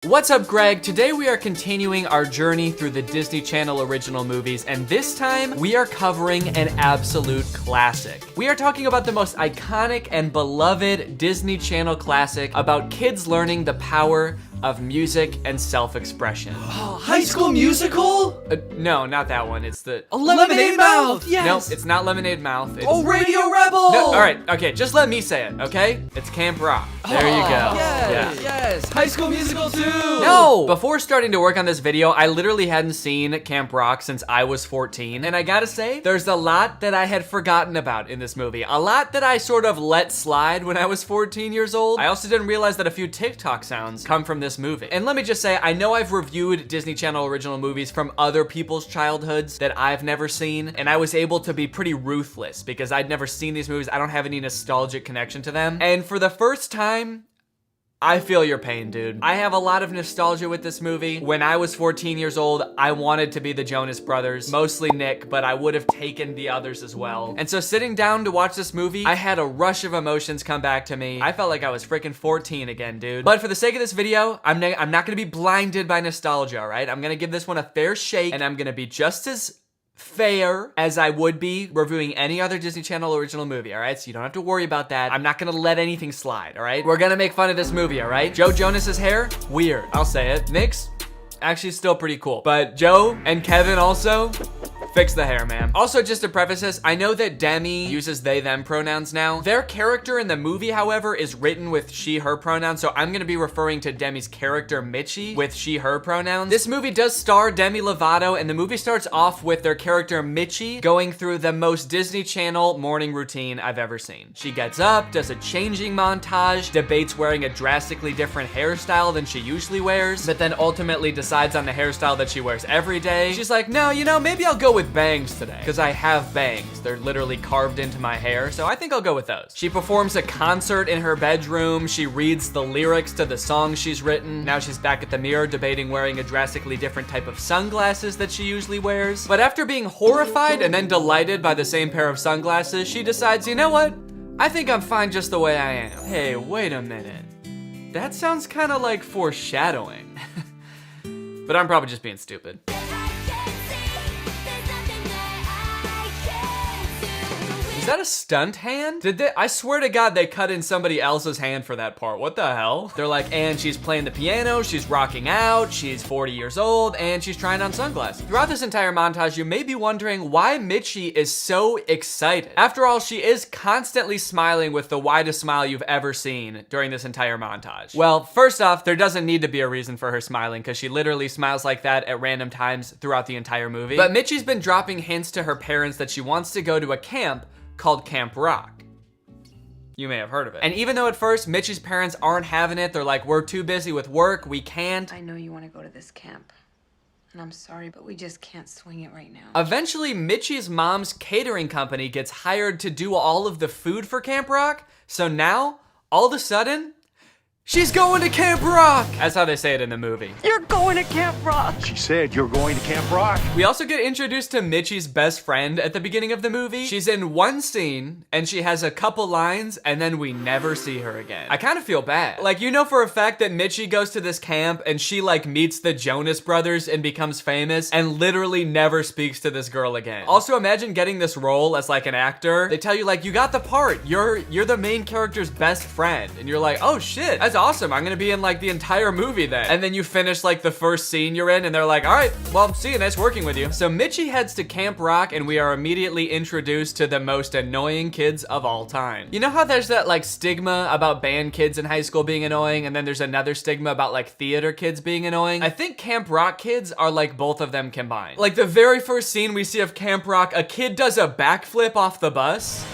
What's up, Greg? Today we are continuing our journey through the Disney Channel original movies, and this time we are covering an absolute classic. We are talking about the most iconic and beloved Disney Channel classic about kids learning the power of music and self-expression. High School Musical? No, not that one. It's the Lemonade Mouth! Yes! No, it's not Lemonade Mouth. It's... Oh, Radio Rebel! No, all right, okay, just let me say it, okay? It's Camp Rock. There you go. Yes. High School Musical 2! No! Before starting to work on this video, I literally hadn't seen Camp Rock since I was 14. And I gotta say, there's a lot that I had forgotten about in this movie. A lot that I sort of let slide when I was 14 years old. I also didn't realize that a few TikTok sounds come from this movie. And let me just say, I know I've reviewed Disney Channel original movies from other people's childhoods that I've never seen. And I was able to be pretty ruthless because I'd never seen these movies. I don't have any nostalgic connection to them. And for the first time, I feel your pain, dude. I have a lot of nostalgia with this movie. When I was 14 years old, I wanted to be the Jonas Brothers, mostly Nick, but I would have taken the others as well. And so sitting down to watch this movie, I had a rush of emotions come back to me. I felt like I was freaking 14 again, dude. But for the sake of this video, I'm not gonna be blinded by nostalgia, all right? I'm gonna give this one a fair shake, and I'm gonna be just as fair as I would be reviewing any other Disney Channel original movie, all right? So you don't have to worry about that. I'm not gonna let anything slide, all right? We're gonna make fun of this movie, all right? Joe Jonas's hair, weird. I'll say it. Nick's actually still pretty cool. But Joe and Kevin also, fix the hair, man. Also, just to preface this, I know that Demi uses they, them pronouns now. Their character in the movie, however, is written with she, her pronouns, so I'm gonna be referring to Demi's character, Mitchie, with she, her pronouns. This movie does star Demi Lovato, and the movie starts off with their character, Mitchie, going through the most Disney Channel morning routine I've ever seen. She gets up, does a changing montage, debates wearing a drastically different hairstyle than she usually wears, but then ultimately decides on the hairstyle that she wears every day. She's like, no, you know, maybe I'll go with bangs today, because I have bangs. They're literally carved into my hair, so I think I'll go with those. She performs a concert in her bedroom. She reads the lyrics to the songs she's written. Now she's back at the mirror debating wearing a drastically different type of sunglasses that she usually wears. But after being horrified and then delighted by the same pair of sunglasses, she decides, you know what? I think I'm fine just the way I am. Hey, wait a minute. That sounds kind of like foreshadowing. But I'm probably just being stupid. Is that a stunt hand? Did they? I swear to God, they cut in somebody else's hand for that part. What the hell? They're like, and she's playing the piano, she's rocking out, she's 40 years old, and she's trying on sunglasses. Throughout this entire montage, you may be wondering why Mitchie is so excited. After all, she is constantly smiling with the widest smile you've ever seen during this entire montage. Well, first off, there doesn't need to be a reason for her smiling, because she literally smiles like that at random times throughout the entire movie. But Mitchie's been dropping hints to her parents that she wants to go to a camp called Camp Rock. You may have heard of it. And even though at first Mitchie's parents aren't having it, they're like, we're too busy with work, we can't. I know you want to go to this camp, and I'm sorry, but we just can't swing it right now. Eventually, Mitchie's mom's catering company gets hired to do all of the food for Camp Rock, so now, all of a sudden, she's going to Camp Rock! That's how they say it in the movie. You're going to Camp Rock! She said you're going to Camp Rock. We also get introduced to Mitchie's best friend at the beginning of the movie. She's in one scene, and she has a couple lines, and then we never see her again. I kind of feel bad. Like, you know for a fact that Mitchie goes to this camp, and she, like, meets the Jonas Brothers and becomes famous, and literally never speaks to this girl again. Also, imagine getting this role as, like, an actor. They tell you, like, you got the part. You're the main character's best friend. And you're like, oh, shit, that's awesome. I'm gonna be in, like, the entire movie then. And then you finish, like, the first scene you're in, and they're like, all right, well, see you, nice working with you. So Mitchie heads to Camp Rock, and we are immediately introduced to the most annoying kids of all time. You know how there's that, like, stigma about band kids in high school being annoying, and then there's another stigma about, like, theater kids being annoying? I think Camp Rock kids are like both of them combined. Like, the very first scene we see of Camp Rock, a kid does a backflip off the bus.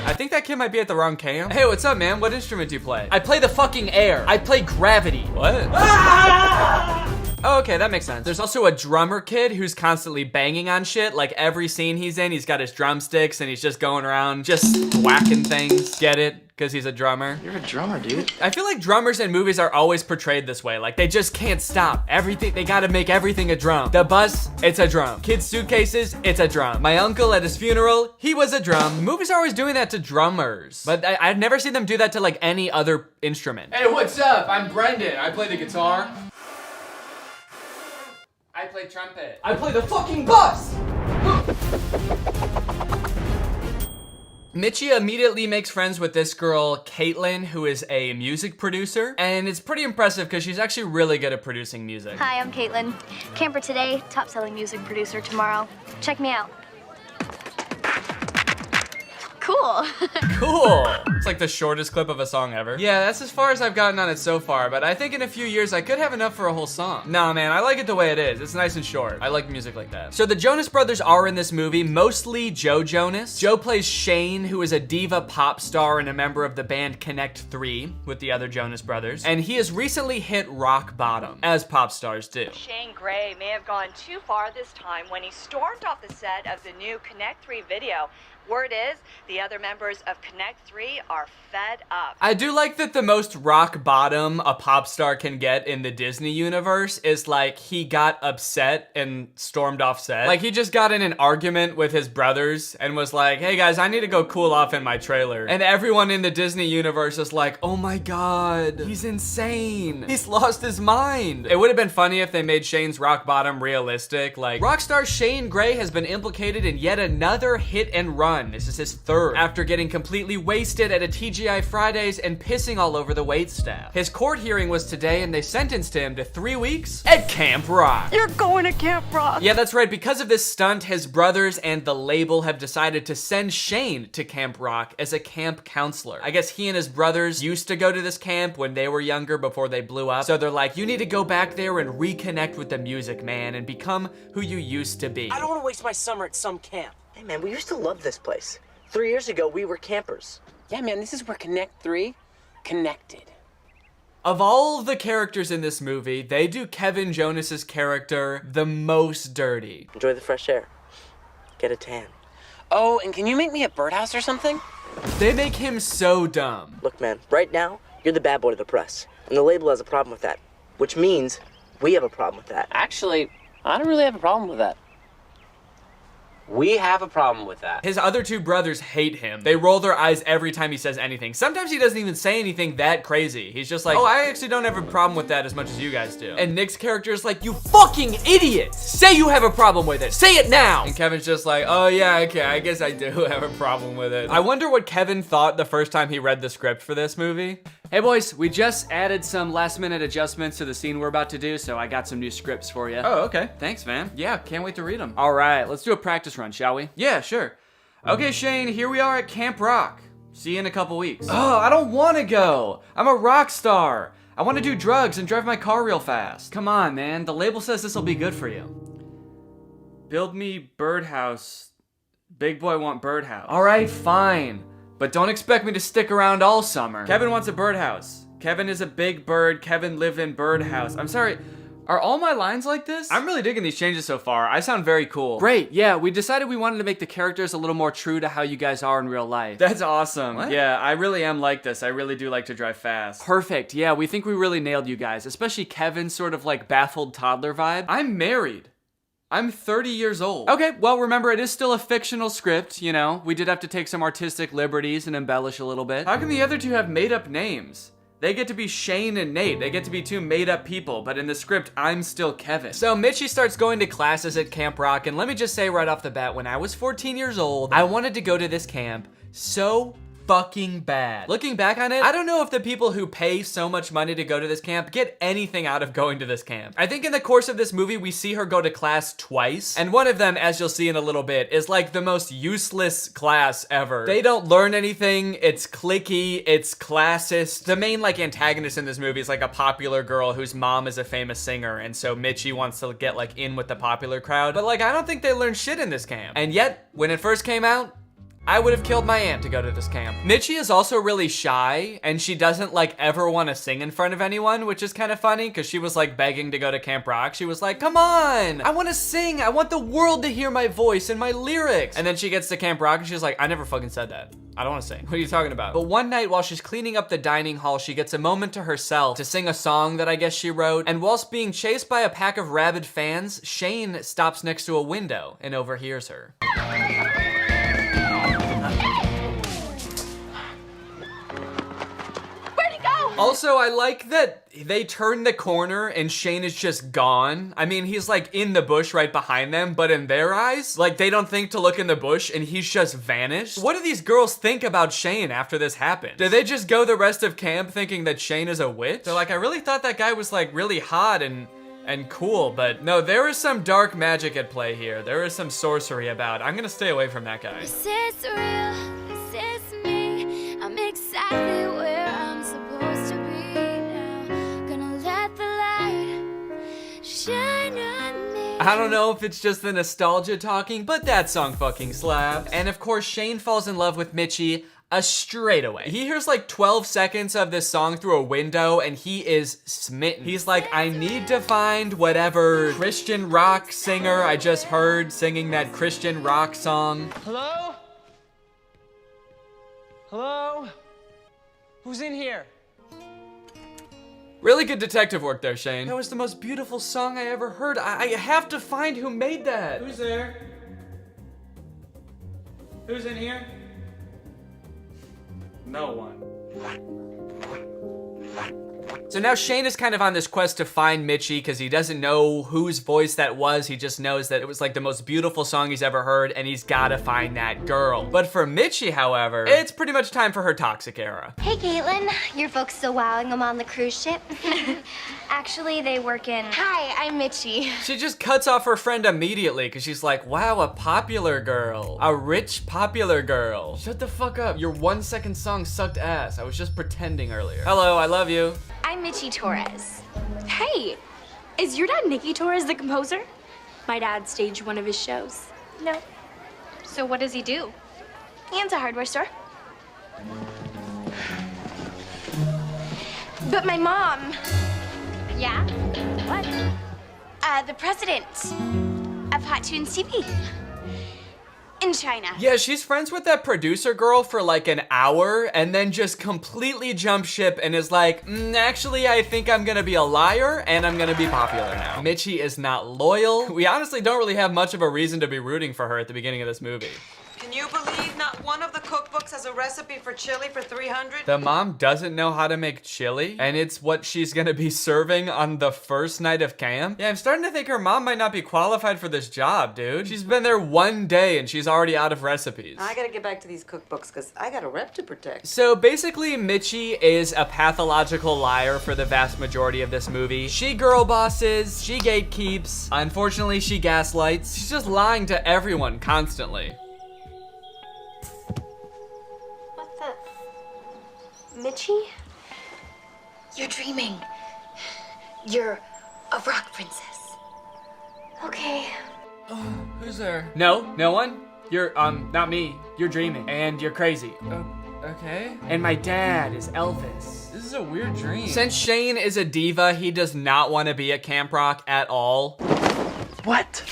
I think that kid might be at the wrong camp. Hey, what's up, man? What instrument do you play? I play the fucking air. I play gravity. What? Oh, okay, that makes sense. There's also a drummer kid who's constantly banging on shit. Like, every scene he's in, he's got his drumsticks and he's just going around just whacking things. Get it? because he's a drummer. You're a drummer, dude. I feel like drummers in movies are always portrayed this way. Like, they just can't stop. Everything, they gotta make everything a drum. The bus, it's a drum. Kids' suitcases, it's a drum. My uncle at his funeral, he was a drum. Movies are always doing that to drummers. But I've never seen them do that to like any other instrument. Hey, what's up? I'm Brendan. I play the guitar. I play trumpet. I play the fucking bus! Mitchie immediately makes friends with this girl, Caitlin, who is a music producer. And it's pretty impressive because she's actually really good at producing music. Hi, I'm Caitlin. Camper today, top-selling music producer tomorrow. Check me out. Cool. Cool. It's like the shortest clip of a song ever. Yeah, that's as far as I've gotten on it so far, but I think in a few years I could have enough for a whole song. Nah, man, I like it the way it is. It's nice and short. I like music like that. So the Jonas Brothers are in this movie, mostly Joe Jonas. Joe plays Shane, who is a diva pop star and a member of the band Connect 3 with the other Jonas Brothers. And he has recently hit rock bottom, as pop stars do. Shane Gray may have gone too far this time when he stormed off the set of the new Connect 3 video. Word is, the other members of Connect 3 are fed up. I do like that the most rock bottom a pop star can get in the Disney universe is like he got upset and stormed off set. Like he just got in an argument with his brothers and was like, hey guys, I need to go cool off in my trailer. And everyone in the Disney universe is like, oh my God, he's insane. He's lost his mind. It would have been funny if they made Shane's rock bottom realistic. Like, rock star Shane Gray has been implicated in yet another hit and run. This is his third, after getting completely wasted at a TGI Fridays and pissing all over the waitstaff. His court hearing was today and they sentenced him to 3 weeks at Camp Rock. You're going to Camp Rock. Yeah, that's right. Because of this stunt, his brothers and the label have decided to send Shane to Camp Rock as a camp counselor. I guess he and his brothers used to go to this camp when they were younger before they blew up. So they're like, you need to go back there and reconnect with the music, man, and become who you used to be. I don't want to waste my summer at some camp. Hey man, we used to love this place. 3 years ago, we were campers. Yeah man, this is where Connect 3 connected. Of all the characters in this movie, they do Kevin Jonas's character the most dirty. Enjoy the fresh air. Get a tan. Oh, and can you make me a birdhouse or something? They make him so dumb. Look man, right now, you're the bad boy to the press. And the label has a problem with that. Which means we have a problem with that. Actually, I don't really have a problem with that. We have a problem with that. His other two brothers hate him. They roll their eyes every time he says anything. Sometimes he doesn't even say anything that crazy. He's just like, oh, I actually don't have a problem with that as much as you guys do. And Nick's character is like, you fucking idiot! Say you have a problem with it. Say it now! And Kevin's just like, oh yeah, okay, I guess I do have a problem with it. I wonder what Kevin thought the first time he read the script for this movie. Hey boys, we just added some last minute adjustments to the scene we're about to do, so I got some new scripts for you. Oh, okay. Thanks, man. Yeah, can't wait to read them. All right, let's do a practice run, shall we? Yeah, sure. Okay, Shane, here we are at Camp Rock. See you in a couple weeks. Oh, I don't want to go. I'm a rock star. I want to do drugs and drive my car real fast. Come on, man. The label says this will be good for you. Build me birdhouse. Big boy want birdhouse. All right, fine. But don't expect me to stick around all summer. Kevin wants a birdhouse. Kevin is a big bird. Kevin lived in birdhouse. I'm sorry. Are all my lines like this? I'm really digging these changes so far. I sound very cool. Great, yeah, we decided we wanted to make the characters a little more true to how you guys are in real life. That's awesome. What? Yeah, I really am like this. I really do like to drive fast. Perfect, yeah, we think we really nailed you guys, especially Kevin's sort of like baffled toddler vibe. I'm married. I'm 30 years old. Okay, well, remember, it is still a fictional script, you know? We did have to take some artistic liberties and embellish a little bit. How come the other two have made-up names? They get to be Shane and Nate. They get to be two made-up people, but in the script, I'm still Kevin. So Mitchie starts going to classes at Camp Rock, and let me just say right off the bat, when I was 14 years old, I wanted to go to this camp so fucking bad. Looking back on it, I don't know if the people who pay so much money to go to this camp get anything out of going to this camp. I think in the course of this movie, we see her go to class twice, and one of them, as you'll see in a little bit, is like the most useless class ever. They don't learn anything, it's cliquey, it's classist. The main like antagonist in this movie is like a popular girl whose mom is a famous singer, and so Mitchie wants to get like in with the popular crowd, but like I don't think they learn shit in this camp. And yet, when it first came out, I would have killed my aunt to go to this camp. Mitchie is also really shy, and she doesn't like ever want to sing in front of anyone, which is kind of funny because she was like begging to go to Camp Rock. She was like, come on, I want to sing. I want the world to hear my voice and my lyrics. And then she gets to Camp Rock and she's like, I never fucking said that. I don't want to sing. What are you talking about? But one night while she's cleaning up the dining hall, she gets a moment to herself to sing a song that I guess she wrote. And whilst being chased by a pack of rabid fans, Shane stops next to a window and overhears her. Also, I like that they turn the corner and Shane is just gone. I mean, he's like in the bush right behind them, but in their eyes, like they don't think to look in the bush and he's just vanished. What do these girls think about Shane after this happened? Do they just go the rest of camp thinking that Shane is a witch? They're like, I really thought that guy was like really hot and cool, but no, there is some dark magic at play here. There is some sorcery about. I'm gonna stay away from that guy. This is real, this is me. I'm exactly where I'm supposed to be now. Gonna let the light shine on me. I don't know if it's just the nostalgia talking, but that song fucking slaps. And of course, Shane falls in love with Mitchie straight away. He hears like 12 seconds of this song through a window and he is smitten. He's like, I need to find whatever Christian rock singer I just heard singing that Christian rock song. Hello? Hello? Who's in here? Really good detective work there, Shane. That was the most beautiful song I ever heard. I have to find who made that. Who's there? Who's in here? No one. So now Shane is kind of on this quest to find Mitchie because he doesn't know whose voice that was. He just knows that it was like the most beautiful song he's ever heard and he's gotta find that girl. But for Mitchie, however, it's pretty much time for her toxic era. Hey, Caitlin. Your folks still wowing them on the cruise ship? Actually, they work in... Hi, I'm Mitchie. She just cuts off her friend immediately because she's like, wow, a popular girl. A rich, popular girl. Shut the fuck up. Your 1 second song sucked ass. I was just pretending earlier. Hello, I love you. I'm Mitchie Torres. Hey, is your dad Nicky Torres the composer? My dad staged one of his shows. No. So what does he do? He owns a hardware store. But my mom, Yeah? What? the president of Hot Tunes TV in China. Yeah, she's friends with that producer girl for like an hour and then just completely jumps ship and is like, actually, I think I'm gonna be a liar and I'm gonna be popular now. Mitchie is not loyal. We honestly don't really have much of a reason to be rooting for her at the beginning of this movie. Can you believe not one of the cookbooks has a recipe for chili for 300? The mom doesn't know how to make chili, and it's what she's gonna be serving on the first night of camp. Yeah, I'm starting to think her mom might not be qualified for this job, dude. She's been there 1 day and she's already out of recipes. I gotta get back to these cookbooks because I got a rep to protect. So basically, Mitchie is a pathological liar for the vast majority of this movie. She girl bosses, she gatekeeps, unfortunately she gaslights. She's just lying to everyone constantly. Mitchie? You're dreaming. You're a rock princess. Okay. Who's there? No, no one? You're, not me. You're dreaming. And you're crazy. Okay. And my dad is Elvis. This is a weird dream. Since Shane is a diva, he does not want to be at Camp Rock at all. What?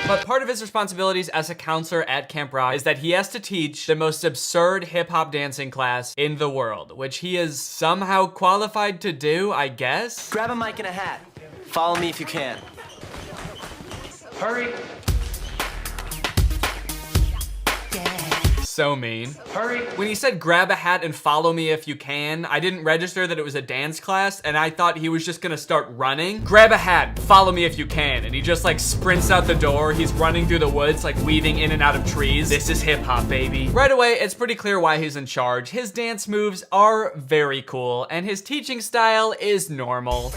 But part of his responsibilities as a counselor at Camp Rock is that he has to teach the most absurd hip-hop dancing class in the world, which he is somehow qualified to do, I guess? Grab a mic and a hat. Follow me if you can. Hurry. So mean. Hurry. When he said grab a hat and follow me if you can, I didn't register that it was a dance class and I thought he was just gonna start running. Grab a hat, follow me if you can. And he just like sprints out the door. He's running through the woods, like weaving in and out of trees. This is hip hop, baby. Right away, it's pretty clear why he's in charge. His dance moves are very cool and his teaching style is normal.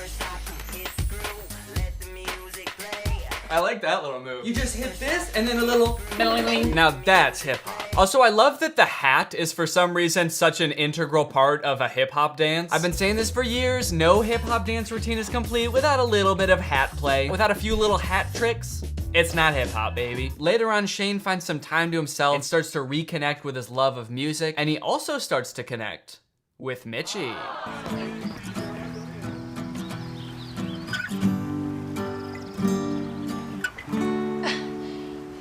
I like that little move. You just hit this and then a little... Now that's hip hop. Also, I love that the hat is for some reason such an integral part of a hip hop dance. I've been saying this for years, no hip hop dance routine is complete without a little bit of hat play, without a few little hat tricks. It's not hip hop, baby. Later on, Shane finds some time to himself and starts to reconnect with his love of music, and he also starts to connect with Mitchie.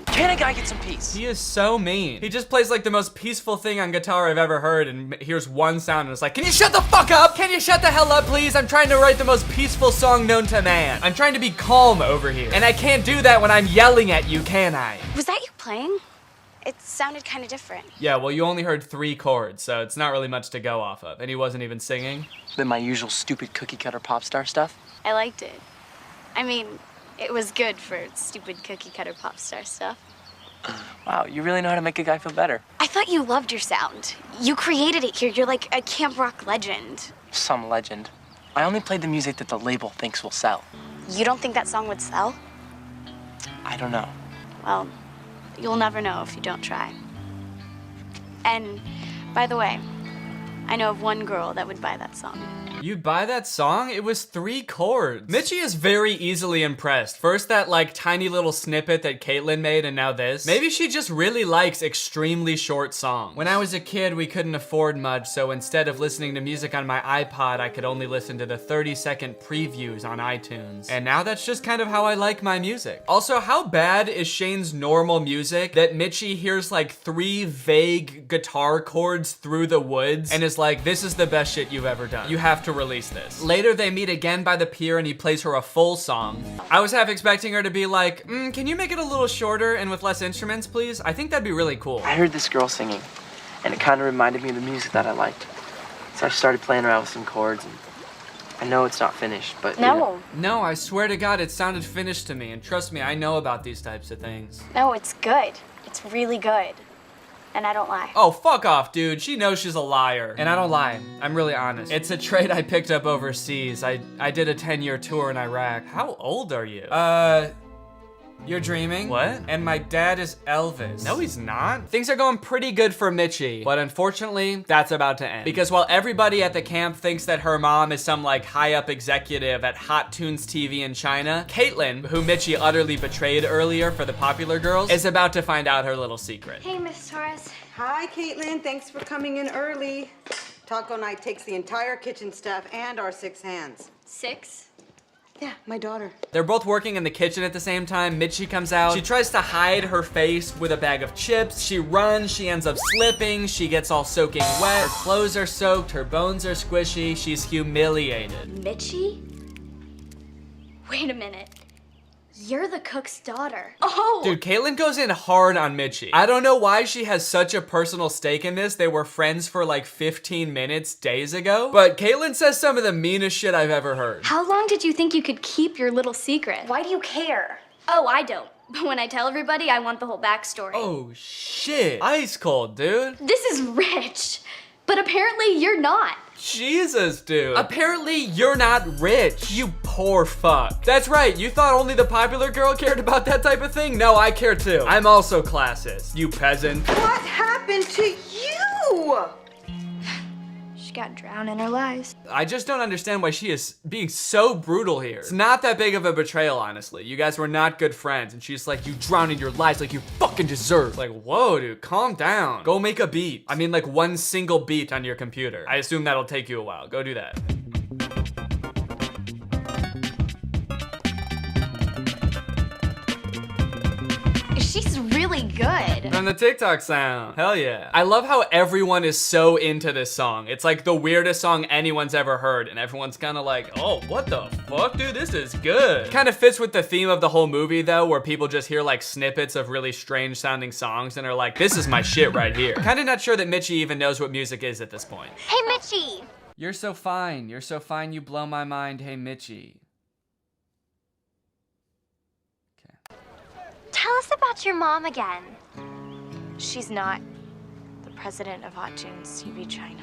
Can a guy get some peace? He is so mean. He just plays like the most peaceful thing on guitar I've ever heard and hears one sound and it's like, can you shut the fuck up? Can you shut the hell up, please? I'm trying to write the most peaceful song known to man. I'm trying to be calm over here. And I can't do that when I'm yelling at you, can I? Was that you playing? It sounded kind of different. Yeah, well, you only heard 3 chords, so it's not really much to go off of. And he wasn't even singing. Than my usual stupid cookie cutter pop star stuff. I liked it. I mean, it was good for stupid cookie cutter pop star stuff. Wow, you really know how to make a guy feel better. I thought you loved your sound. You created it here. You're like a camp rock legend. Some legend. I only played the music that the label thinks will sell. You don't think that song would sell? I don't know. Well, you'll never know if you don't try. And, by the way, I know of one girl that would buy that song. You'd buy that song? It was 3 chords. Mitchie is very easily impressed. First that like tiny little snippet that Caitlin made and now this. Maybe she just really likes extremely short songs. When I was a kid, we couldn't afford much, so instead of listening to music on my iPod, I could only listen to the 30-second previews on iTunes. And now that's just kind of how I like my music. Also, how bad is Shane's normal music that Mitchie hears like 3 vague guitar chords through the woods and is like, this is the best shit you've ever done. You have to release this. Later, they meet again by the pier and he plays her a full song. I was half expecting her to be like, can you make it a little shorter and with less instruments, please? I think that'd be really cool. I heard this girl singing, and it kind of reminded me of the music that I liked. So I started playing around with some chords, and I know it's not finished, but... No. You know. No, I swear to God, it sounded finished to me, and trust me, I know about these types of things. No, it's good. It's really good. And I don't lie. Oh, fuck off, dude. She knows she's a liar. And I don't lie. I'm really honest. It's a trait I picked up overseas. I did a 10-year tour in Iraq. How old are you? You're dreaming? What? And my dad is Elvis. No, he's not. Things are going pretty good for Mitchie, but unfortunately, that's about to end. Because while everybody at the camp thinks that her mom is some like high-up executive at Hot Tunes TV in China, Caitlin, who Mitchie utterly betrayed earlier for the Popular Girls, is about to find out her little secret. Hey, Miss Torres. Hi, Caitlin. Thanks for coming in early. Taco night takes the entire kitchen staff and our 6 hands. 6? Yeah, my daughter. They're both working in the kitchen at the same time. Mitchie comes out. She tries to hide her face with a bag of chips. She runs. She ends up slipping. She gets all soaking wet. Her clothes are soaked. Her bones are squishy. She's humiliated. Mitchie? Wait a minute. You're the cook's daughter. Oh! Dude, Caitlin goes in hard on Mitchie. I don't know why she has such a personal stake in this. They were friends for like 15 minutes days ago. But Caitlin says some of the meanest shit I've ever heard. How long did you think you could keep your little secret? Why do you care? Oh, I don't. But when I tell everybody, I want the whole backstory. Oh, shit. Ice cold, dude. This is rich. But apparently you're not. Jesus, dude. Apparently you're not rich, you poor fuck. That's right, you thought only the Popular Girl cared about that type of thing? No, I care too. I'm also classist, you peasant. What happened to you? She got drowned in her lies. I just don't understand why she is being so brutal here. It's not that big of a betrayal, honestly. You guys were not good friends, and she's like, you drowned in your lies like you fucking deserve. Like, whoa, dude, calm down. Go make a beat. I mean, like one single beat on your computer. I assume that'll take you a while. Go do that. She's really good. From the TikTok sound. Hell yeah. I love how everyone is so into this song. It's like the weirdest song anyone's ever heard, and everyone's kind of like, oh, what the fuck, dude? This is good. Kind of fits with the theme of the whole movie, though, where people just hear like snippets of really strange sounding songs and are like, this is my shit right here. Kind of not sure that Mitchie even knows what music is at this point. Hey, Mitchie. You're so fine. You're so fine. You blow my mind. Hey, Mitchie. Tell us about your mom again. She's not the president of Hot Tunes TV China.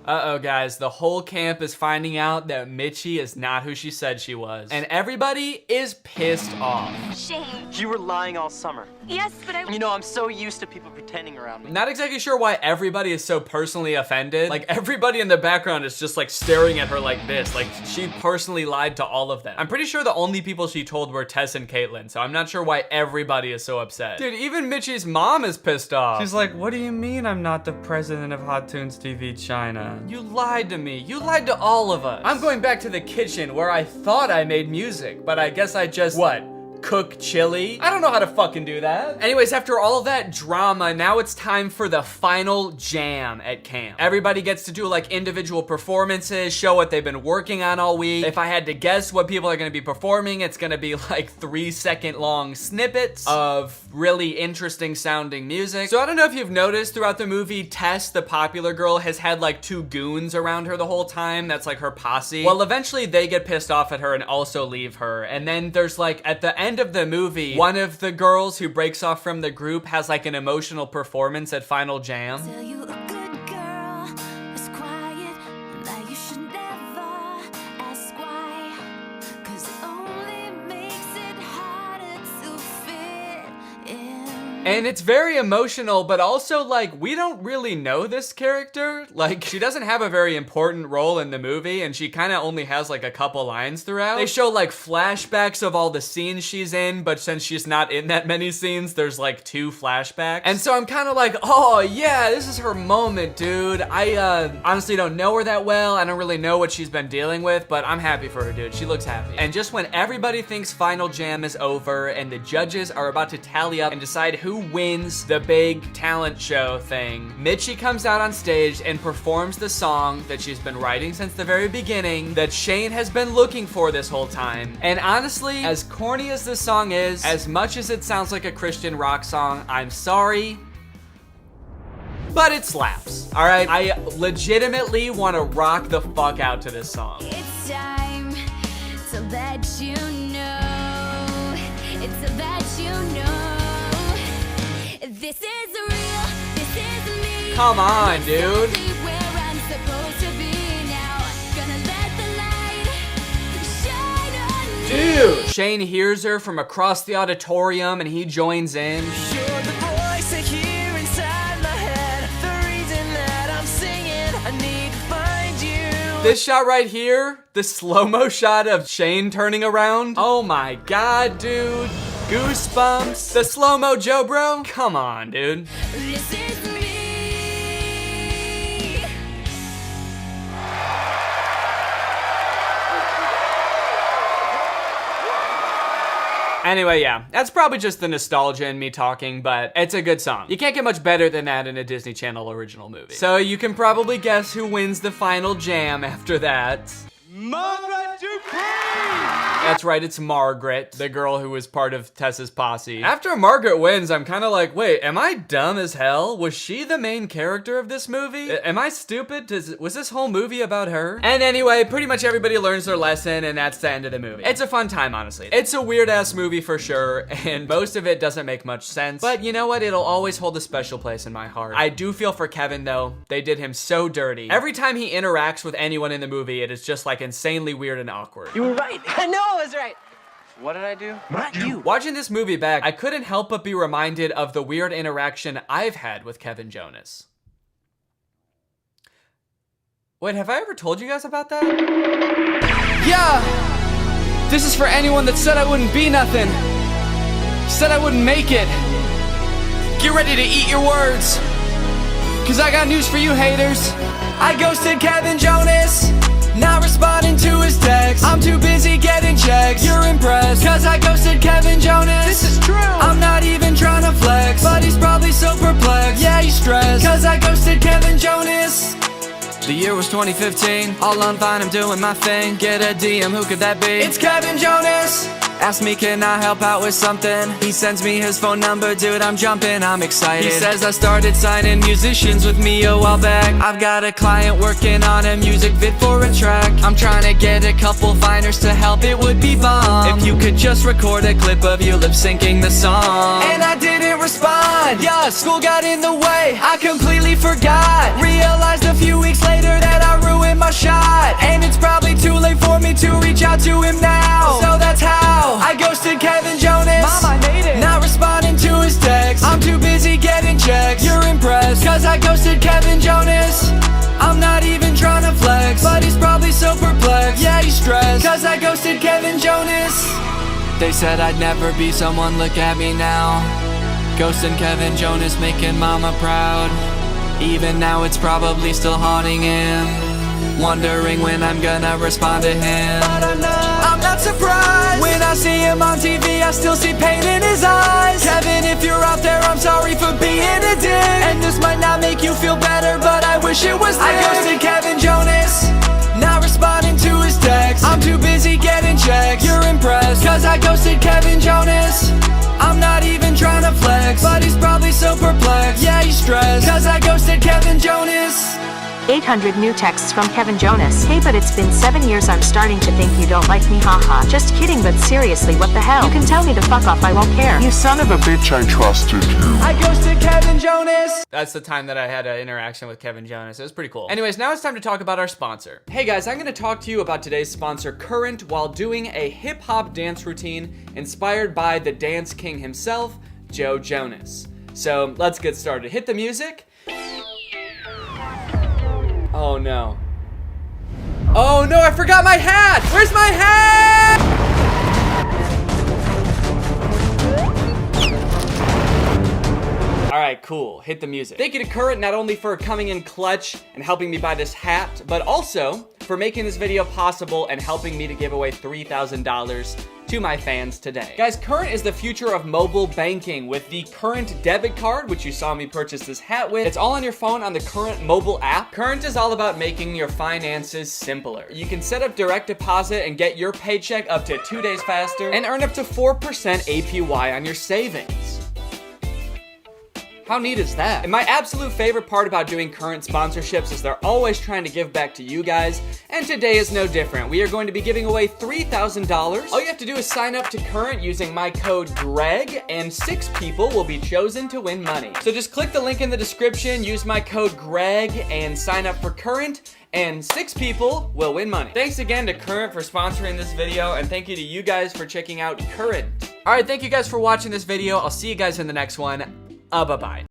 Uh-oh, guys, the whole camp is finding out that Mitchie is not who she said she was. And everybody is pissed off. Shane. You were lying all summer. Yes, but You know, I'm so used to people pretending around me. Not exactly sure why everybody is so personally offended. Like, everybody in the background is just like staring at her like this. Like, she personally lied to all of them. I'm pretty sure the only people she told were Tess and Caitlin, so I'm not sure why everybody is so upset. Dude, even Mitchie's mom is pissed off. She's like, what do you mean I'm not the president of Hot Tunes TV China? You lied to me. You lied to all of us. I'm going back to the kitchen where I thought I made music, but I guess I just, what? Cook chili? I don't know how to fucking do that. Anyways, after all that drama, now it's time for the final jam at camp. Everybody gets to do like individual performances, show what they've been working on all week. If I had to guess what people are gonna be performing, it's gonna be like 3-second long snippets of really interesting sounding music. So I don't know if you've noticed throughout the movie, Tess, the popular girl, has had like 2 goons around her the whole time. That's like her posse. Well, eventually they get pissed off at her and also leave her. And then there's like, at the end of the movie, one of the girls who breaks off from the group has like an emotional performance at Final Jam. Tell you a good girl is quiet, and that you should never ask why, 'cause it only makes it harder to fit in. And it's very emotional, but also like, we don't really know this character. Like, she doesn't have a very important role in the movie, and she kind of only has like a couple lines throughout. They show like flashbacks of all the scenes she's in, but since she's not in that many scenes, there's like 2 flashbacks. And so I'm kind of like, oh yeah, this is her moment, dude. I honestly don't know her that well. I don't really know what she's been dealing with, but I'm happy for her, dude. She looks happy. And just when everybody thinks Final Jam is over and the judges are about to tally up and decide who wins the big talent show thing, Mitchie comes out on stage and performs the song that she's been writing since the very beginning, that Shane has been looking for this whole time. And honestly, as corny as this song is, as much as it sounds like a Christian rock song, I'm sorry, but it slaps, all right? I legitimately want to rock the fuck out to this song. It's time to let you know. It's to let you know. This is real. This is me. Come on, dude. Where I'm supposed to be now. Gonna let the light shine on me. Dude! Shane hears her from across the auditorium and he joins in. You're the voice I hear inside my head. The reason that I'm singing, I need to find you. This shot right here, the slow-mo shot of Shane turning around. Oh my god, dude. Goosebumps. The slow-mo Joe bro? Come on, dude. This is me. Anyway, yeah, that's probably just the nostalgia in me talking, but it's a good song. You can't get much better than that in a Disney Channel original movie. So you can probably guess who wins the final jam after that. Margaret Dupree! That's right, it's Margaret, the girl who was part of Tess's posse. After Margaret wins, I'm kind of like, wait, am I dumb as hell? Was she the main character of this movie? Am I stupid? Was this whole movie about her? And anyway, pretty much everybody learns their lesson, and that's the end of the movie. It's a fun time, honestly. It's a weird-ass movie for sure, and most of it doesn't make much sense. But you know what? It'll always hold a special place in my heart. I do feel for Kevin, though. They did him so dirty. Every time he interacts with anyone in the movie, it is just like insanely weird and awkward. You were right. I know I was right. What did I do? Not you. Watching this movie back, I couldn't help but be reminded of the weird interaction I've had with Kevin Jonas. Wait, have I ever told you guys about that? Yeah! This is for anyone that said I wouldn't be nothing. Said I wouldn't make it. Get ready to eat your words. 'Cause I got news for you haters. I ghosted Kevin Jonas. Not responding to his text. I'm too busy getting checks. You're impressed, 'cause I ghosted Kevin Jonas. This is true. I'm not even trying to flex, but he's probably so perplexed. Yeah, he's stressed, 'cause I ghosted Kevin Jonas. The year was 2015. All on Vine, I'm doing my thing. Get a DM, who could that be? It's Kevin Jonas. Ask me, can I help out with something? He sends me his phone number, dude, I'm jumping, I'm excited. He says I started signing musicians with me a while back. I've got a client working on a music vid for a track. I'm trying to get a couple Viners to help, it would be bomb if you could just record a clip of you lip syncing the song. And I didn't respond. fun. Yeah, school got in the way, I completely forgot. Realized a few weeks later that I ruined my shot. And it's probably too late for me to reach out to him now. So that's how I ghosted Kevin Jonas. Mom, I made it. Not responding to his text, I'm too busy getting checks. You're impressed, cause I ghosted Kevin Jonas. I'm not even trying to flex, but he's probably so perplexed. Yeah, he's stressed, cause I ghosted Kevin Jonas. They said I'd never be someone, look at me now. Ghosting Kevin Jonas, making mama proud. Even now it's probably still haunting him, wondering when I'm gonna respond to him. But I'm not surprised. When I see him on TV, I still see pain in his eyes. Kevin, if you're out there, I'm sorry for being a dick. And this might not make you feel better, but I wish it was this. I ghosted Kevin Jonas, not responding to his text. I'm too busy getting checks. You're impressed, cause I ghosted Kevin Jonas. I'm not even trying to flex, but he's probably so perplexed. Yeah, he's stressed, cause I ghosted Kevin Jonas. 800 new texts from Kevin Jonas. Hey, but it's been 7 years, I'm starting to think you don't like me, haha. Just kidding, but seriously, what the hell? You can tell me to fuck off, I won't care. You son of a bitch, I trusted you. I ghosted Kevin Jonas. That's the time that I had an interaction with Kevin Jonas. It was pretty cool. Anyways, now it's time to talk about our sponsor. Hey guys, I'm gonna talk to you about today's sponsor, Current, while doing a hip-hop dance routine inspired by the dance king himself, Joe Jonas. So let's get started. Hit the music. Oh no. Oh no, I forgot my hat! Where's my hat? Alright, cool. Hit the music. Thank you to Current not only for coming in clutch and helping me buy this hat, but also for making this video possible and helping me to give away $3,000 to my fans today. Guys, Current is the future of mobile banking with the Current debit card, which you saw me purchase this hat with. It's all on your phone on the Current mobile app. Current is all about making your finances simpler. You can set up direct deposit and get your paycheck up to 2 days faster and earn up to 4% APY on your savings. How neat is that? And my absolute favorite part about doing Current sponsorships is they're always trying to give back to you guys, and today is no different. We are going to be giving away $3,000. All you have to do is sign up to Current using my code GREG, and 6 people will be chosen to win money. So just click the link in the description, use my code GREG, and sign up for Current, and 6 people will win money. Thanks again to Current for sponsoring this video, and thank you to you guys for checking out Current. All right, thank you guys for watching this video. I'll see you guys in the next one. Bye-bye.